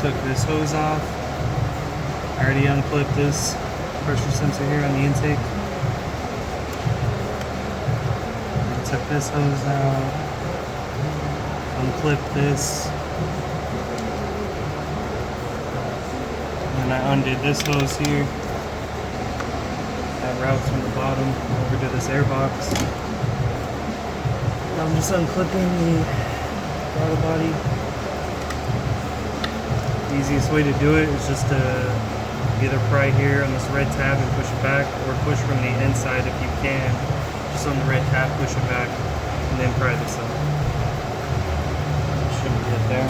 took this hose off. I already unclipped this pressure sensor here on the intake. I took this hose out, unclipped this, and then I undid this hose here. That routes from the bottom over to this air box. I'm just unclipping the throttle body. The easiest way to do it is just to either pry here on this red tab and push it back, or push from the inside if you can. Just on the red tab, push it back, and then pry this up. Shouldn't get there.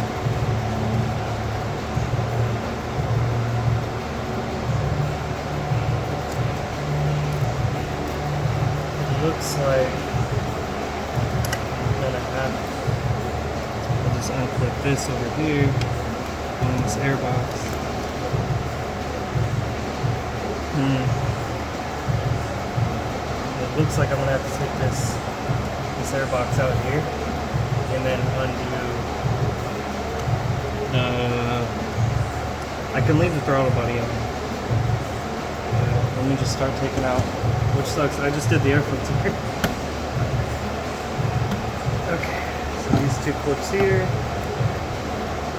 It looks like I'm gonna have to just unclip this over here on this air box. It looks like I'm gonna have to take this air box out here and then undo. I can leave the throttle body on. Let me just start taking out, which sucks. I just did the air filter. Okay, so these two clips here.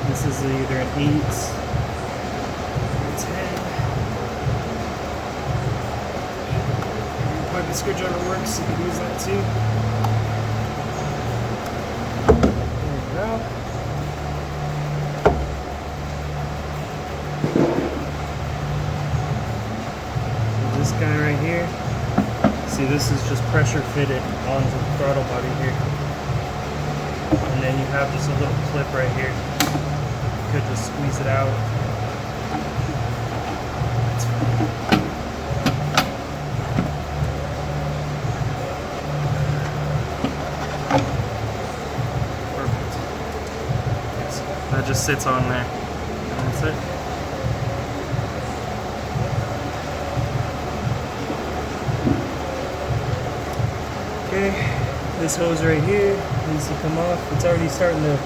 This is either an 8 or 10. Pocket screwdriver works, you can use that too. There you go. So this guy right here, see, this is just pressure fitted onto the throttle body here. And then you have just a little clip right here. You could just squeeze it out. That's fine. Perfect. Yes, that just sits on there. And that's it. Okay, this hose right here needs to come off. It's already starting to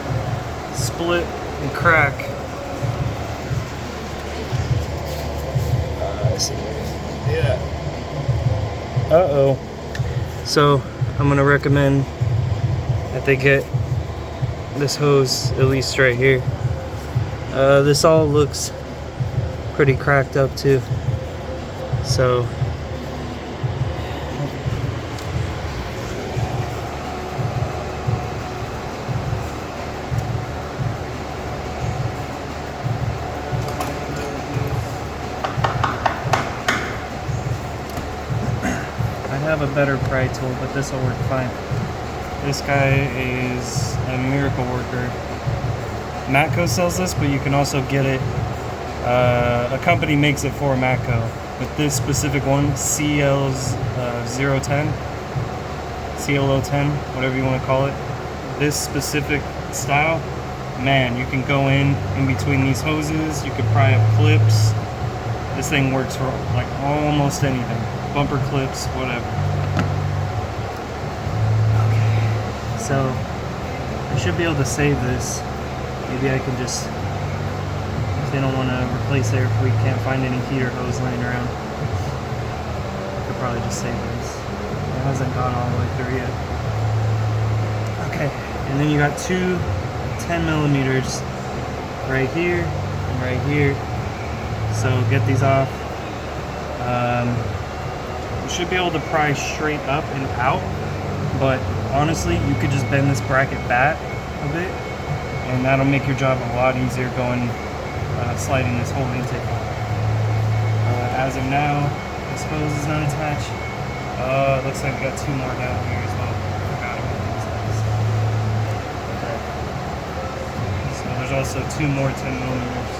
split and crack. I see. Yeah. Uh-oh. So I'm gonna recommend that they get this hose at least right here. This all looks pretty cracked up too. So I have a better pry tool, but this will work fine. This guy is a miracle worker. Matco sells this, but you can also get it. A company makes it for Matco. But this specific one, CL010, CL010, whatever you want to call it. This specific style, man, you can go in between these hoses. You can pry up clips. This thing works for like almost anything. Bumper clips, whatever. Okay, so I should be able to save this. Maybe I can just, if they don't want to replace it, if we can't find any heater hose laying around, I could probably just save this. It hasn't gone all the way through yet. Okay, and then you got two 10 millimeters right here and right here. So get these off. You should be able to pry straight up and out, but honestly, you could just bend this bracket back a bit, and that'll make your job a lot easier going, sliding this whole intake off. As of now, this hose is not attached. It looks like we got two more down here as well. Forgot about these guys. Okay. So there's also two more 10 millimeters.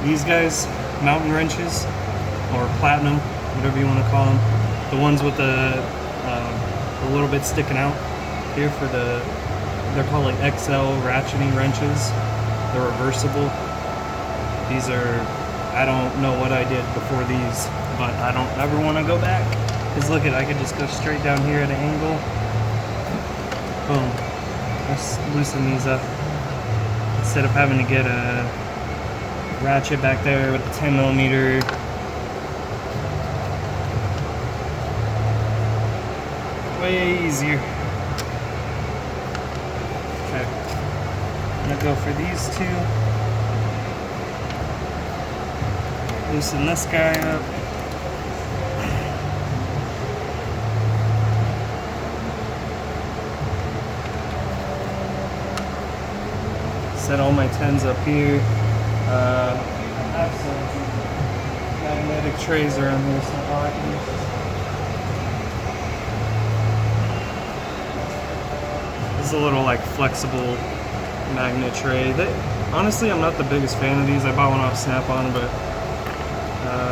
These guys, mountain wrenches, or platinum, whatever you want to call them, the ones with the a little bit sticking out here for the, they're called like XL ratcheting wrenches. They're reversible. These are I don't know what I did before these, but I don't ever want to go back. Because look at, I could just go straight down here at an angle. Boom. Let's loosen these up. Instead of having to get a ratchet back there with the 10mm. Way easier. Okay. I'm gonna go for these two. Loosen this guy up. Set all my 10s up here. I have some magnetic trays around here, so I can this is a little like flexible magnet tray. Honestly, I'm not the biggest fan of these. I bought one off Snap-on, but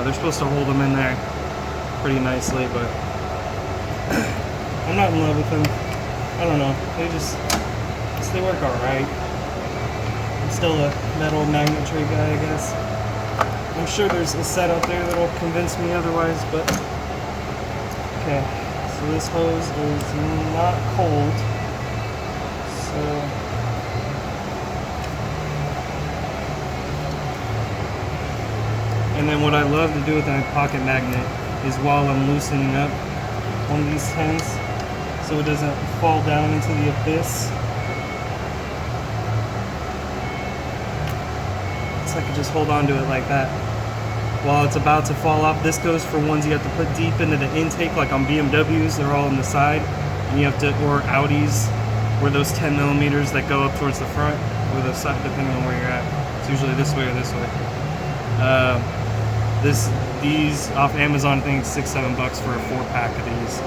they're supposed to hold them in there pretty nicely, but I'm not in love with them. I don't know. They work alright. I'm still a metal magnet tray guy, I guess. I'm sure there's a set out there that'll convince me otherwise, but okay. So this hose is not cold. So and then what I love to do with my pocket magnet is while I'm loosening up one of these 10s so it doesn't fall down into the abyss. So I can just hold on to it like that. While it's about to fall off, this goes for ones you have to put deep into the intake, like on BMWs, they're all on the side. And you have to, or Audis, where those 10mm that go up towards the front, or the side, depending on where you're at. It's usually this way or this way. These off Amazon, I think $6-7 for a 4-pack of these.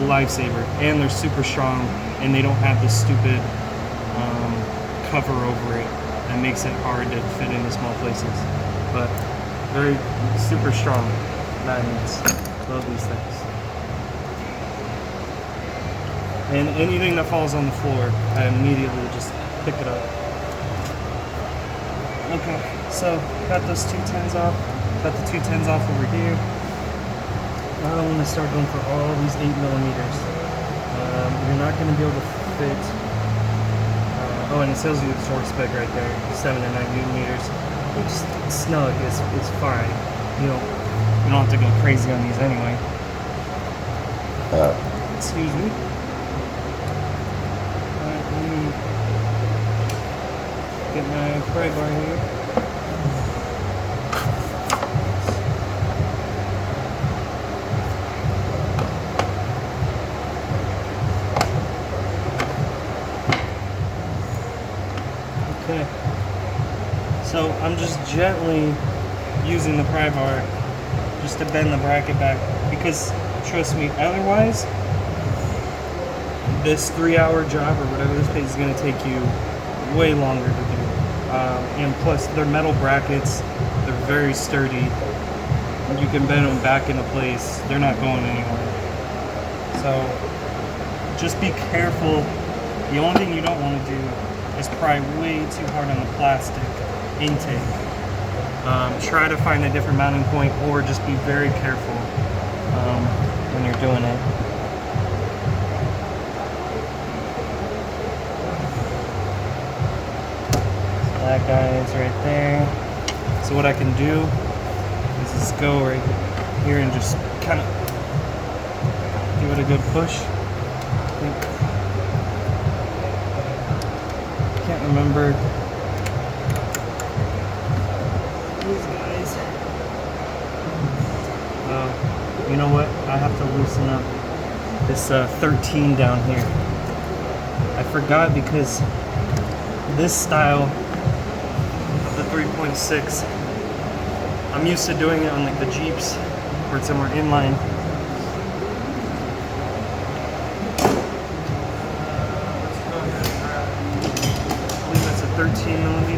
Lifesaver. And they're super strong, and they don't have this stupid cover over it that makes it hard to fit into small places. But very super strong magnets. Love these things. And anything that falls on the floor, I immediately just pick it up. Okay, so got those 2 10s off. Got the 2 10s off over here. Now I'm going to start going for all these 8mm. You're not going to be able to fit. Oh, and it tells you the torque spec right there, 7 and 9 newton-meters. Which snug is fine. You don't have to go crazy on these anyway. Excuse me. Alright, let me get my pry bar here. Okay. So I'm just gently using the pry bar just to bend the bracket back, because trust me, otherwise this 3-hour job or whatever this thing is going to take you way longer to do. And plus they're metal brackets, they're very sturdy, you can bend them back into place, they're not going anywhere. So just be careful. The only thing you don't want to do is pry way too hard on the plastic intake. Try to find a different mounting point, or just be very careful when you're doing it. So that guy is right there. So what I can do is just go right here and just kind of give it a good push. Can't remember these guys. You know what? I have to loosen up this 13 down here. I forgot, because this style of the 3.6, I'm used to doing it on like the Jeeps where it's more inline. I believe that's a 13mm.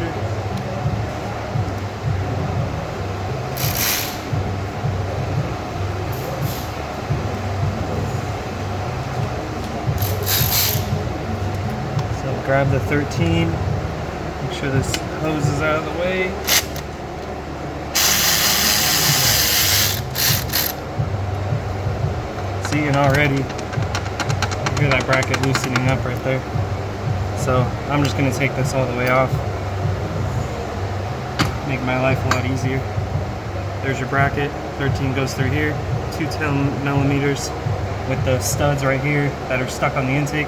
Grab the 13, make sure this hose is out of the way. See, and already you hear that bracket loosening up right there. So I'm just gonna take this all the way off. Make my life a lot easier. There's your bracket. 13 goes through here. 2 10mm with the studs right here that are stuck on the intake.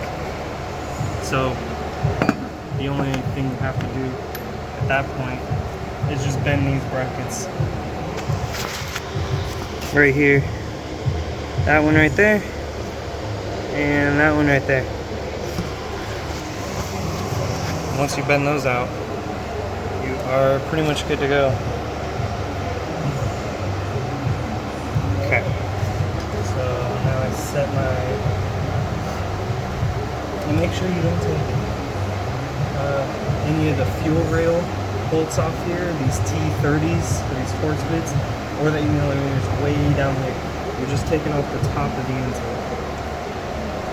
So the only thing you have to do at that point is just bend these brackets right here. That one right there, and that one right there. Once you bend those out, you are pretty much good to go. Okay. So now I set my. And make sure you don't take any of the fuel rail bolts off here, these T30s, or these force bits, or that is way down here. You're just taking off the top of the intake.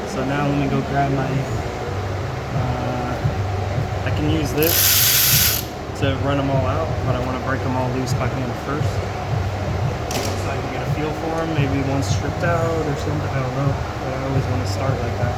So now let me go grab my, I can use this to run them all out, but I want to break them all loose by hand first. So I can get a feel for them, maybe one stripped out or something, I don't know. But I always want to start like that.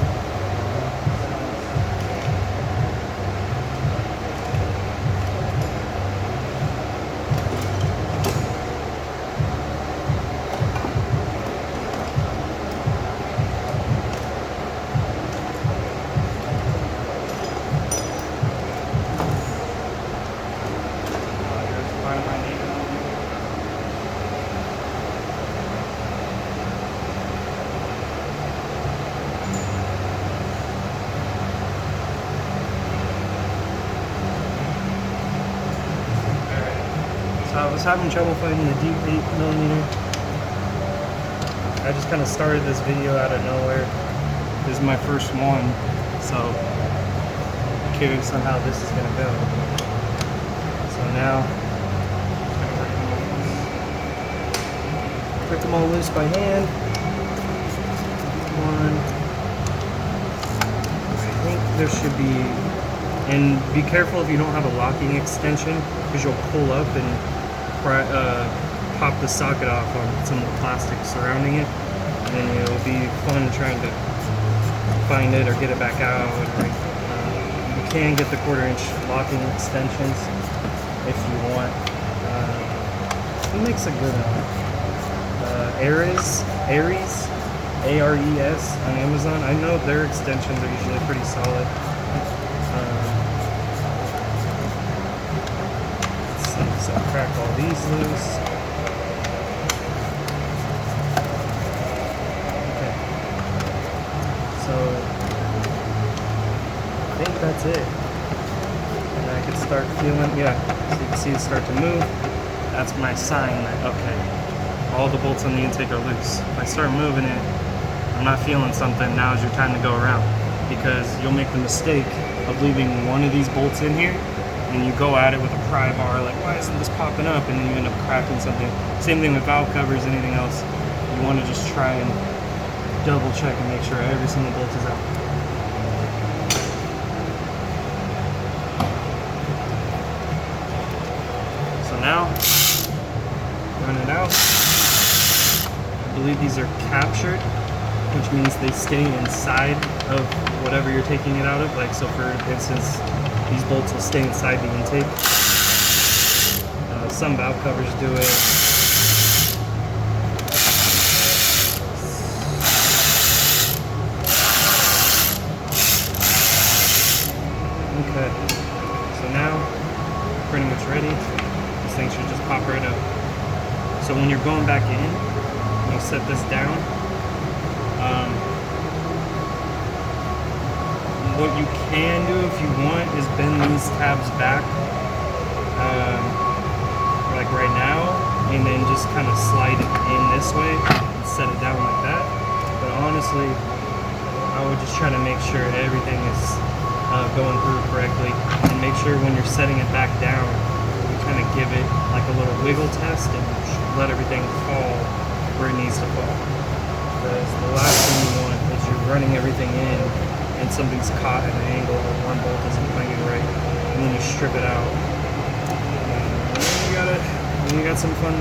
I was having trouble finding the deep 8mm. I just kind of started this video out of nowhere. This is my first one, so I'm curious on how this is going to go. So now, break them all loose by hand. One. I think there should be, and be careful if you don't have a locking extension, because you'll pull up and pop the socket off on some of the plastic surrounding it, and then it'll be fun trying to find it or get it back out. You can get the 1/4-inch locking extensions if you want. Who makes a good one? Ares, A-R-E-S on Amazon. I know their extensions are usually pretty solid. So crack all these loose. Okay. So I think that's it. And I can start feeling, yeah, so you can see it start to move. That's my sign that, okay, all the bolts on the intake are loose. If I start moving it, I'm not feeling something, now is your time to go around. Because you'll make the mistake of leaving one of these bolts in here, and you go at it with a pry bar, like, why isn't this popping up? And then you end up cracking something. Same thing with valve covers, anything else. You want to just try and double check and make sure every single bolt is out. So now, run it out. I believe these are captured, which means they stay inside of whatever you're taking it out of. Like, so for instance, these bolts will stay inside the intake. Some valve covers do it. Okay, so now, pretty much ready. This thing should just pop right up. So when you're going back in, you'll set this down. What you can do if you want is bend these tabs back, like right now, and then just kind of slide it in this way and set it down like that. But honestly, I would just try to make sure everything is going through correctly, and make sure when you're setting it back down, you kind of give it like a little wiggle test and let everything fall where it needs to fall. Because the last thing you want is you're running everything in and something's caught at an angle or one bolt isn't pointing right, and then you strip it out. And you got some fun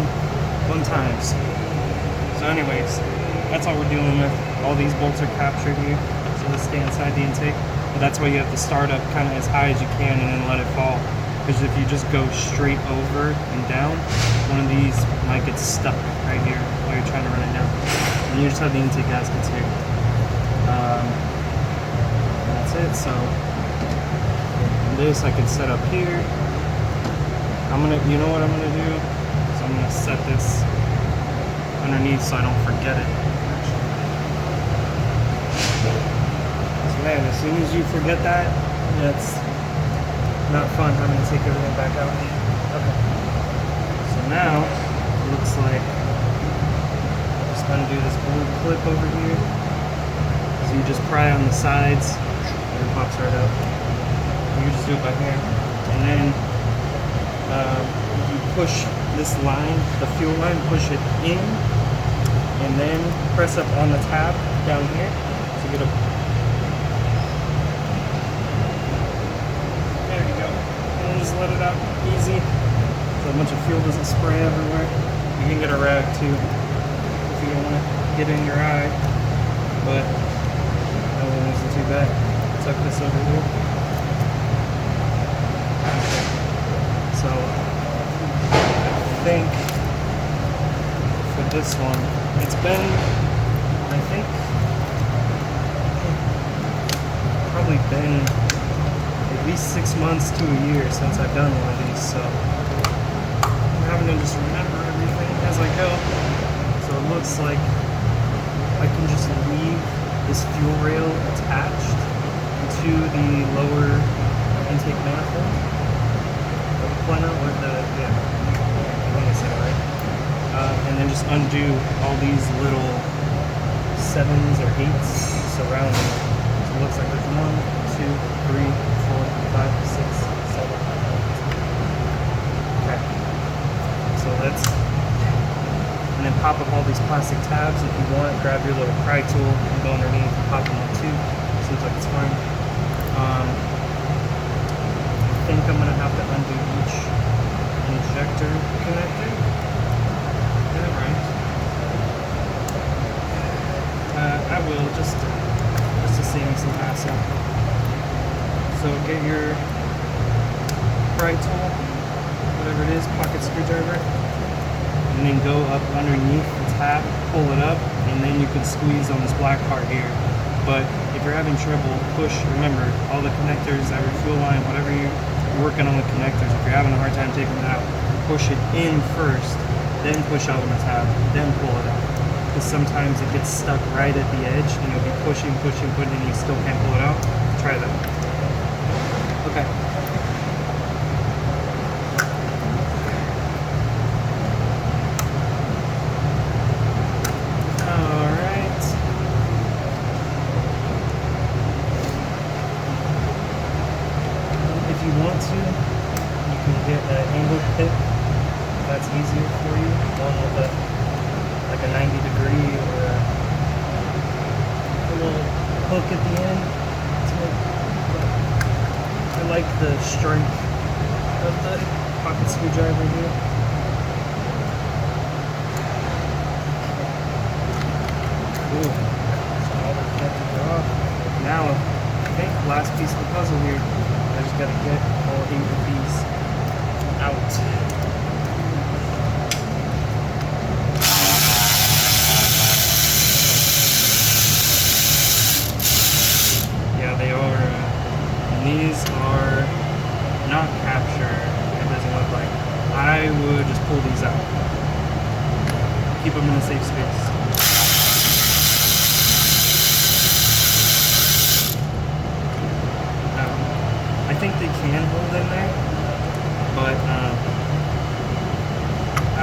times. So anyways, that's all we're dealing with. All these bolts are captured here, so let's stay inside the intake. But that's why you have to start up kind of as high as you can and then let it fall. Because if you just go straight over and down, one of these might get stuck right here while you're trying to run it down. And you just have the intake gaskets here. That's it. So this I could set up here. You know what I'm gonna do? So I'm gonna set this underneath so I don't forget it. So man, as soon as you forget that, it's not fun having to take everything back out. Okay. So now it looks like I'm just gonna do this blue clip over here. So you just pry on the sides and it pops right out. You just do it by hand. And then you push this line, the fuel line, push it in, and then press up on the tab down here to get a. There you go. And then just let it out easy, so a bunch of fuel doesn't spray everywhere. You can get a rag too if you don't want to get in your eye, but that one wasn't too bad. Tuck this over here. So I think for this one, it's been, I think, probably been at least 6 months to a year since I've done one of these, so I'm having to just remember everything as I go. So it looks like I can just leave this fuel rail attached to the lower intake manifold. And then just undo all these little 7s or 8s surrounding it. So it looks like there's 1, 2, 3, 4, 5, 6, 7, 8. Okay. So let's, and then pop up all these plastic tabs if you want. Grab your little pry tool and go underneath and pop them up too. Seems like it's fine. I think I'm gonna have to undo each injector connector. I will just to save me some hassle. So get your pry tool, whatever it is, pocket screwdriver, and then go up underneath the tab, pull it up, and then you can squeeze on this black part here. But if you're having trouble, push, remember, all the connectors, every fuel line, whatever you're working on the connectors, if you're having a hard time taking it out, push it in first, then push out on the tab, then pull it out. Because sometimes it gets stuck right at the edge and you'll be pushing, and you still can't pull it out. Try that. Okay. Alright. If you want to, you can get an angle pit. That's easier for you. One with like a 90-degree or a little hook at the end. I like the strength of the pocket screwdriver here. Ooh, so all the connectors are off. Now, I think last piece of the puzzle here, I just gotta get all 8 of these out. They are, and these are not captured, it doesn't look like. I would just pull these out. Keep them in a safe space. I think they can hold in there, but I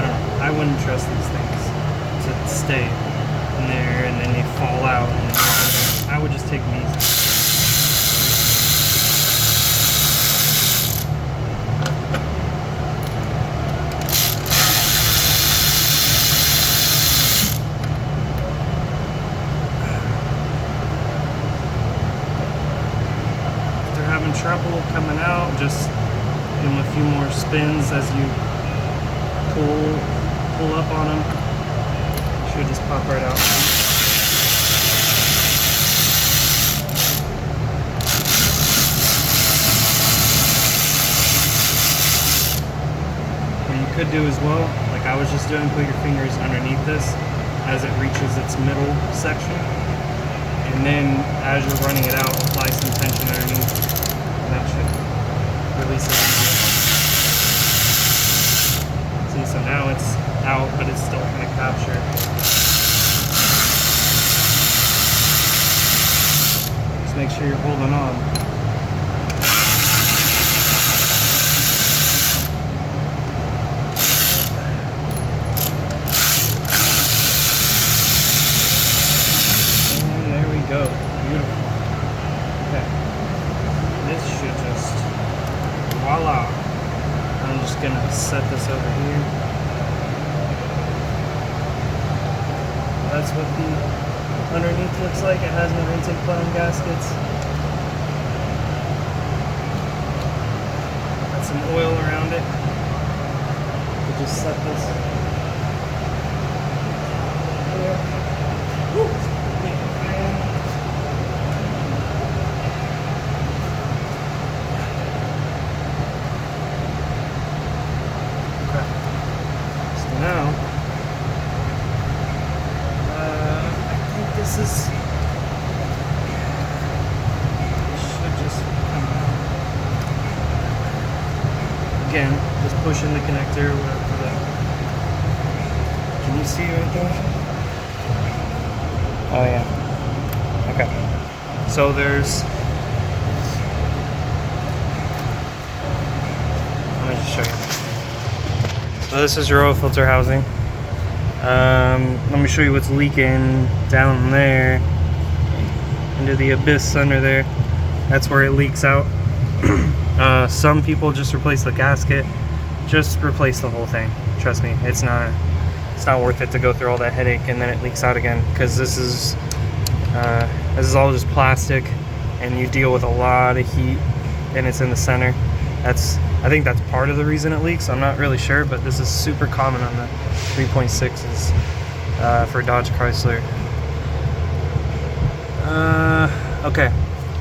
don't know. I wouldn't trust these things to stay in there and then they fall out. And I would just take these out. Trouble coming out, just give them a few more spins as you pull up on them. Should just pop right out. could do as well, like I was just doing, put your fingers underneath this as it reaches its middle section, and then as you're running it out, apply some tension underneath, and that should release it. See, so now it's out, but it's still kind of captured. Just make sure you're holding on. Go. Beautiful. Okay. This should just, voila. I'm just gonna set this over here. That's what the underneath looks like. It has no intake button gaskets. Got some oil around it. We'll just set this there. Woo! Now, I think this is, should just come out. Again, just pushing the connector for the, can you see right there? Oh yeah, okay. So there's, let me just show you. So this is your oil filter housing. Let me show you what's leaking down there into the abyss under there. That's where it leaks out. Some people just replace the gasket. Just replace the whole thing. Trust me, it's not worth it to go through all that headache and then it leaks out again, because this is all just plastic and you deal with a lot of heat and it's in the center. I think that's part of the reason it leaks. I'm not really sure, but this is super common on the 3.6s for Dodge Chrysler. Okay,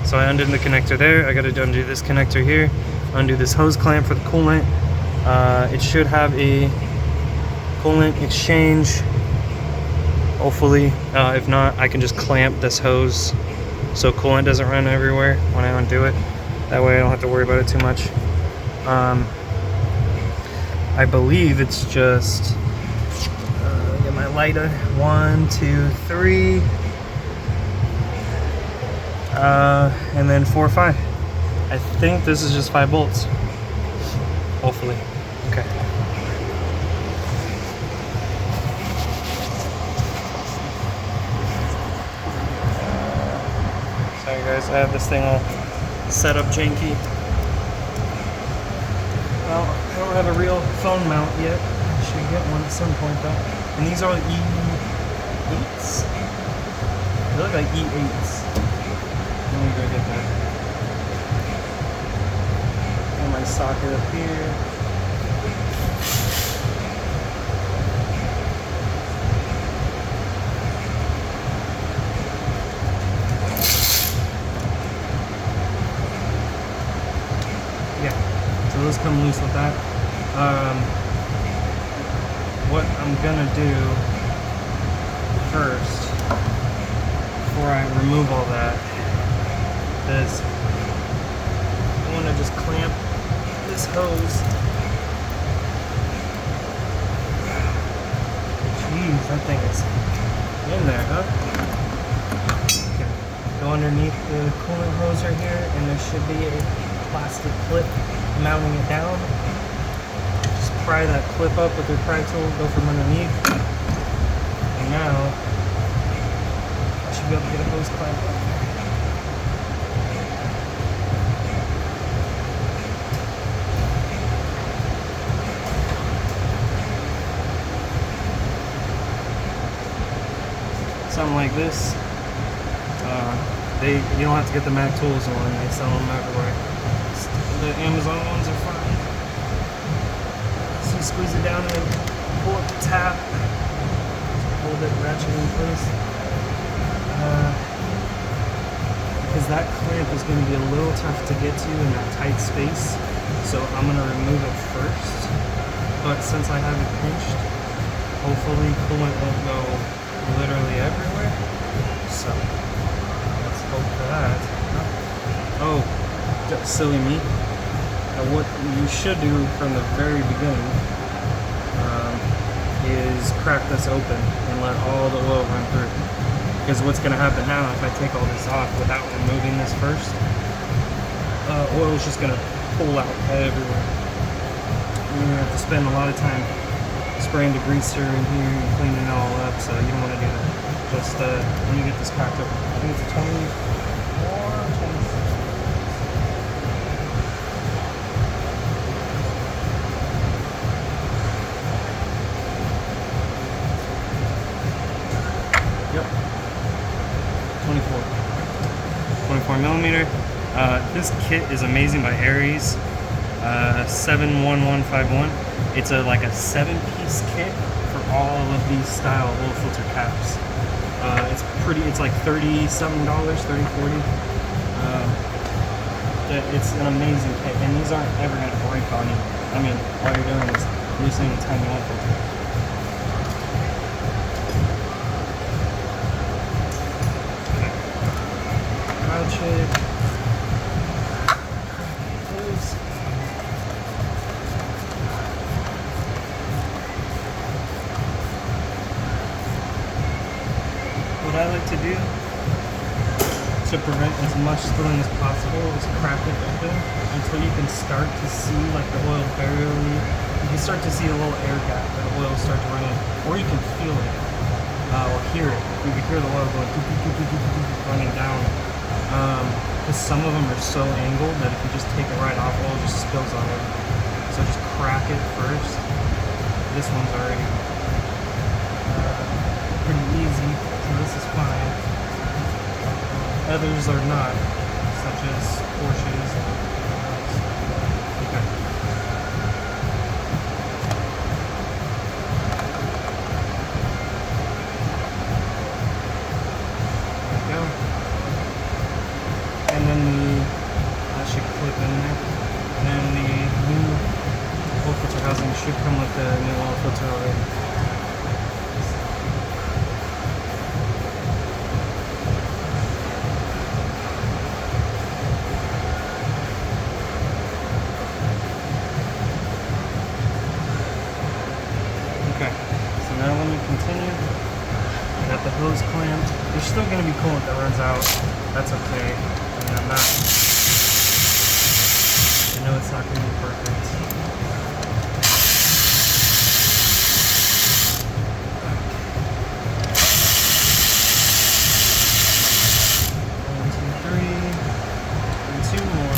so I undid the connector there. I got to undo this connector here, undo this hose clamp for the coolant. It should have a coolant exchange, hopefully. If not, I can just clamp this hose so coolant doesn't run everywhere when I undo it. That way I don't have to worry about it too much. I believe it's just get my lighter, 1, 2, 3, and then 4, 5. I think this is just 5 bolts, hopefully. Okay. Sorry guys, I have this thing all set up janky. Well, I don't have a real phone mount yet. I should get one at some point though. And these are E8s? They look like E8s. Let me go get that. Got my socket up here. So those come loose with that. What I'm gonna do first, before I remove all that, is I want to just clamp this hose. Jeez, that thing is in there, huh? Okay. Go underneath the coolant hose right here, and there should be a plastic clip mounting it down. Just pry that clip up with your pry tool, go from underneath, and now I should be able to get a hose clamp up. Something like this. You don't have to get the Mac Tools one, they sell them everywhere. The Amazon ones are fine. So you squeeze it down and then pull up the tab. Hold it, ratchet in place. Because that clamp is going to be a little tough to get to in that tight space. So I'm going to remove it first. but since I have it pinched, hopefully coolant won't go literally everywhere. So let's hope for that. Oh, silly me. Now what you should do from the very beginning is crack this open and let all the oil run through. Because what's going to happen now if I take all this off without removing this first, oil is just going to pull out everywhere. You're going to have to spend a lot of time spraying degreaser in here and cleaning it all up, so you don't want to do that. Just let me get this cracked open. I think it's a 24, 26. Yep. 24 millimeter. This kit is amazing by Aries, 71151. It's like a 7-piece kit for all of these style oil filter caps. It's like $37, $30, $40. It's an amazing kit, and these aren't ever going to break on you. I mean, all you're doing is loosening a tiny oil filter. Crouch it. What I like to do to prevent as much spilling as possible is crack it open until you can start to see like the oil barely, you can start to see a little air gap where the oil will start to run in, or you can feel it or hear it. You can hear the oil going running down. Because some of them are so angled that if you just take it right off, oil just spills on it. So just crack it first. This one's already pretty easy, so this is fine. Others are not, such as Porsches and others. Okay. There we go. And then that should clip in there. And then the new oil filter housing should come with the new oil filter already. Okay, so now let me continue. I got the hose clamped. There's still going to be coolant that runs out. That's okay. I mean, I know it's not going to be perfect. One, two, three, and two more.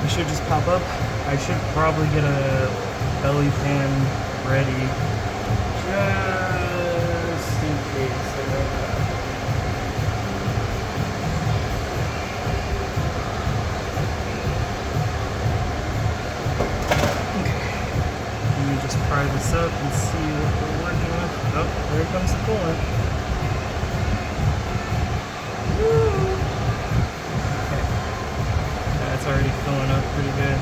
Should just pop up. I should probably get a belly pan ready just in case. Okay. Let me just pry this up and see what we're working with. Oh, here comes the coolant. Woo! It's already filling up pretty good.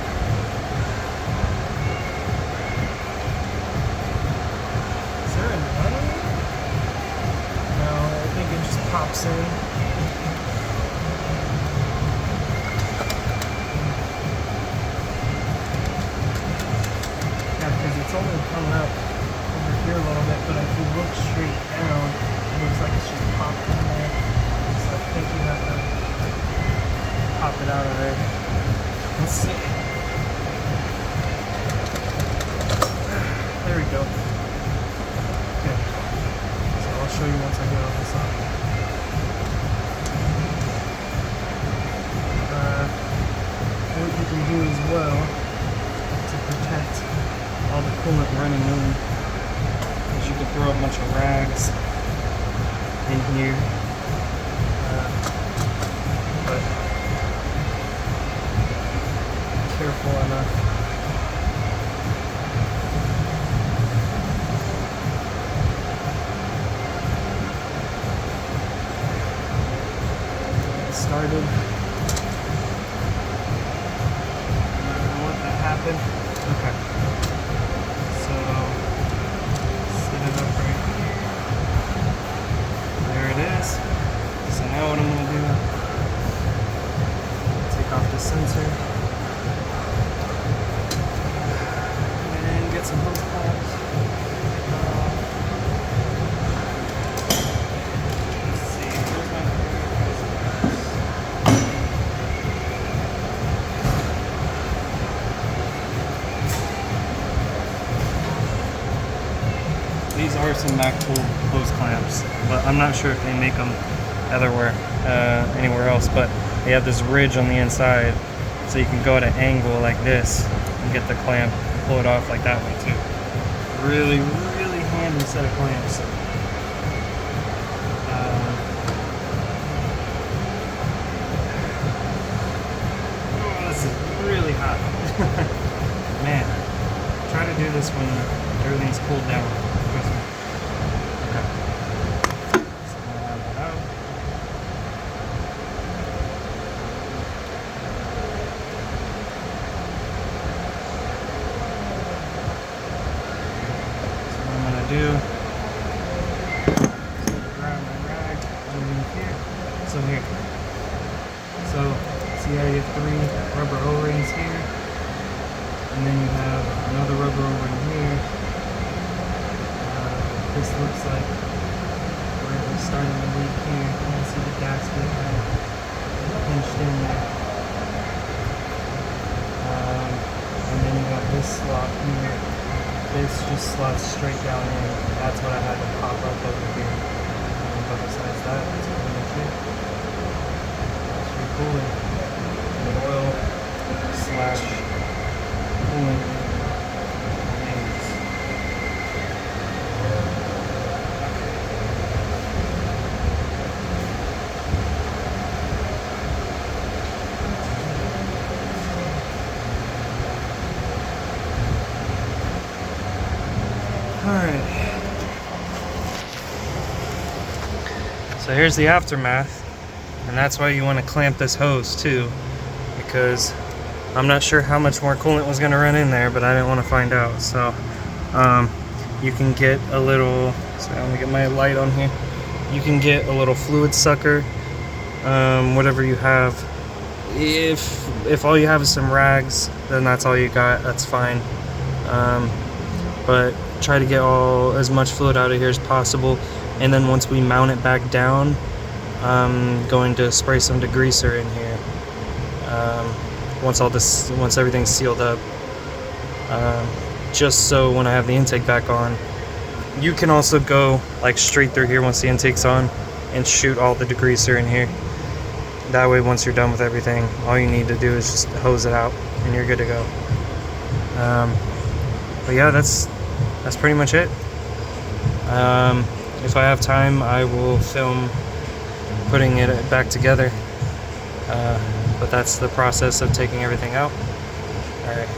Is there another one? No, I think it just pops in. Yeah, because it's only coming up over here a little bit, but if you look straight down, it looks like it's just popped in there. So I think you have to pop it out of there. Let's see. There we go. Okay. So I'll show you once I get all this off. What you can do as well to protect all the coolant running in is you can throw a bunch of rags in here. But careful enough. open? Okay. So, set it up right here. There it is. So now what I'm going to do, take off the sensor. And get some hose clamps. Let's see, where's my hose clamps? These are some Mac Tool hose clamps, but I'm not sure if they make them anywhere else. But they have this ridge on the inside, so you can go at an angle like this and get the clamp and pull it off like that way too. Really, really handy set of clamps. Oh, this is really hot. Man, try to do this when everything's cooled down. Trust me. Okay. So I'm gonna have that out. So what I'm gonna do is grab my rag underneath here. So here. So see how you have 3 rubber O-rings here, and then you have another rubber O-ring here. This looks like where we're starting to leak here. You can see the gasket pinched in there. And then you have this slot here. This just slots straight down in. That's what I had to pop up over here. But besides that, that's pretty much it. That's pretty cool. And oil slash coolant remains. Alright. So here's the aftermath. And that's why you want to clamp this hose too. Because I'm not sure how much more coolant was going to run in there, but I didn't want to find out. So you can get a little, sorry, let me get my light on here. You can get a little fluid sucker, whatever you have. If all you have is some rags, then that's all you got, that's fine. But try to get as much fluid out of here as possible. And then once we mount it back down, I'm going to spray some degreaser in here. Once everything's sealed up, just so when I have the intake back on, you can also go like straight through here once the intake's on and shoot all the degreaser in here. That way, once you're done with everything, all you need to do is just hose it out and you're good to go. But yeah, that's pretty much it. If I have time, I will film putting it back together. But that's the process of taking everything out. Alright.